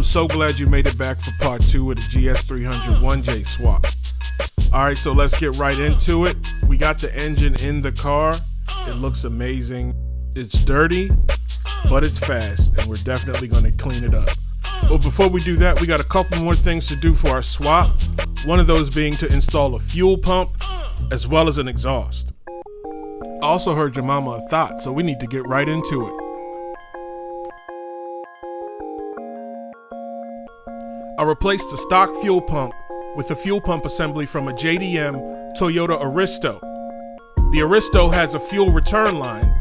so glad you made it back for part 2 of the GS300 1J swap. Alright, so let's get right into it. We got the engine in the car. It looks amazing. It's dirty, but it's fast, and we're definitely going to clean it up. But before we do that, we got a couple more things to do for our swap. One of those being to install a fuel pump, as well as an exhaust. I also heard your mama a thought, so we need to get right into it. I replaced the stock fuel pump with a fuel pump assembly from a JDM Toyota Aristo. The Aristo has a fuel return line,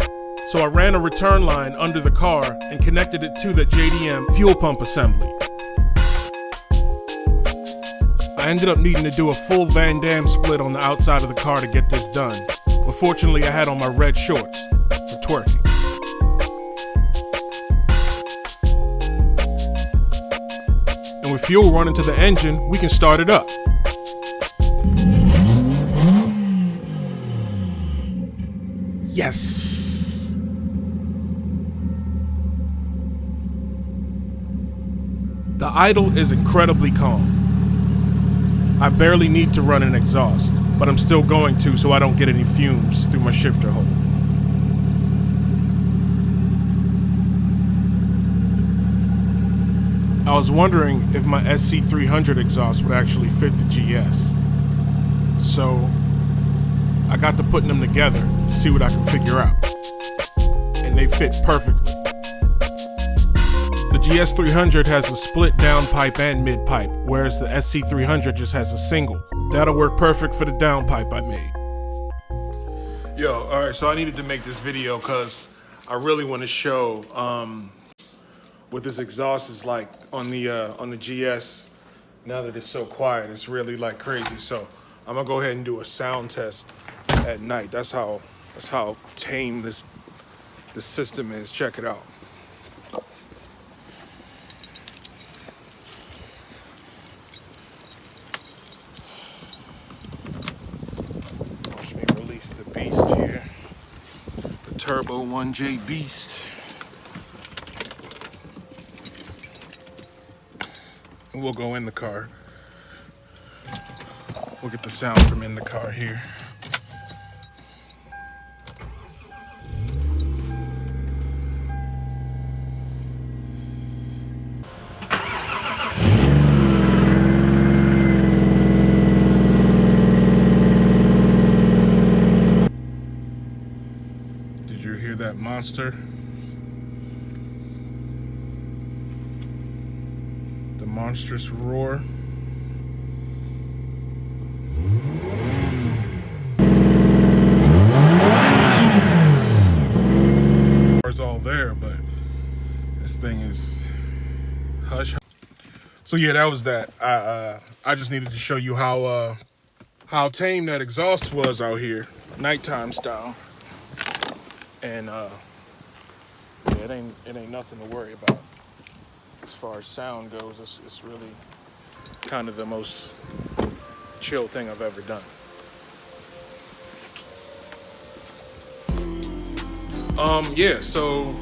so I ran a return line under the car and connected it to the JDM fuel pump assembly. I ended up needing to do a full Van Damme split on the outside of the car to get this done, but fortunately I had on my red shorts for twerking. And with fuel running to the engine, we can start it up. Yes! The idle is incredibly calm. I barely need to run an exhaust, but I'm still going to so I don't get any fumes through my shifter hole. I was wondering if my SC300 exhaust would actually fit the GS. So I got to putting them together to see what I can figure out. And they fit perfectly. The GS300 has a split downpipe and mid pipe, whereas the SC300 just has a single. That'll work perfect for the downpipe I made. Yo, alright, so I needed to make this video because I really want to show what this exhaust is like on the GS. Now that it's so quiet, it's really like crazy. So I'm gonna go ahead and do a sound test at night. That's how tame this system is. Check it out. Watch me release the beast here. The Turbo 1J beast. And we'll go in the car. We'll get the sound from in the car here. Did you hear that monster? The monstrous roar. All there, but this thing is hush. So yeah, that was that. I just needed to show you how tame that exhaust was out here, nighttime style. And yeah, it ain't nothing to worry about as far as sound goes. It's really kind of the most chill thing I've ever done. Yeah, so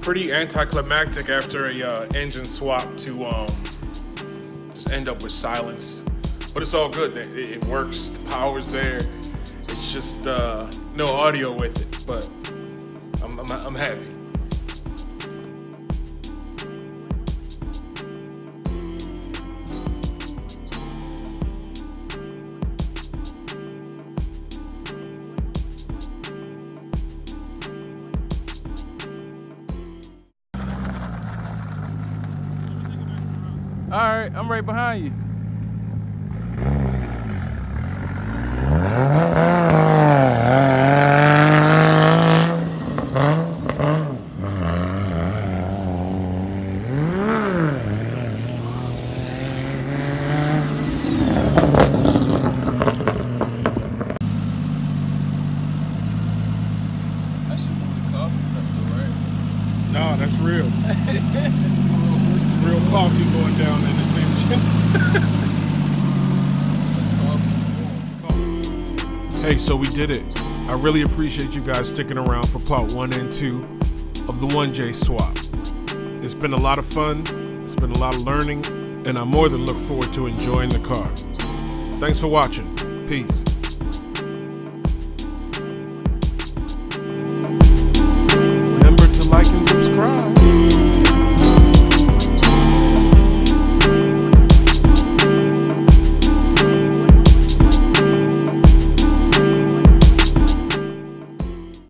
pretty anticlimactic after a engine swap to just end up with silence, but it's all good. It works. The power's there. It's just no audio with it, but I'm happy. All right, I'm right behind you. That should move the coffee cup though, right? No, that's real. Real coffee going down in this engine. Hey, so we did it. I really appreciate you guys sticking around for part 1 and 2 of the 1J swap. It's been a lot of fun, It's been a lot of learning, and I more than look forward to enjoying the car. Thanks for watching. Peace.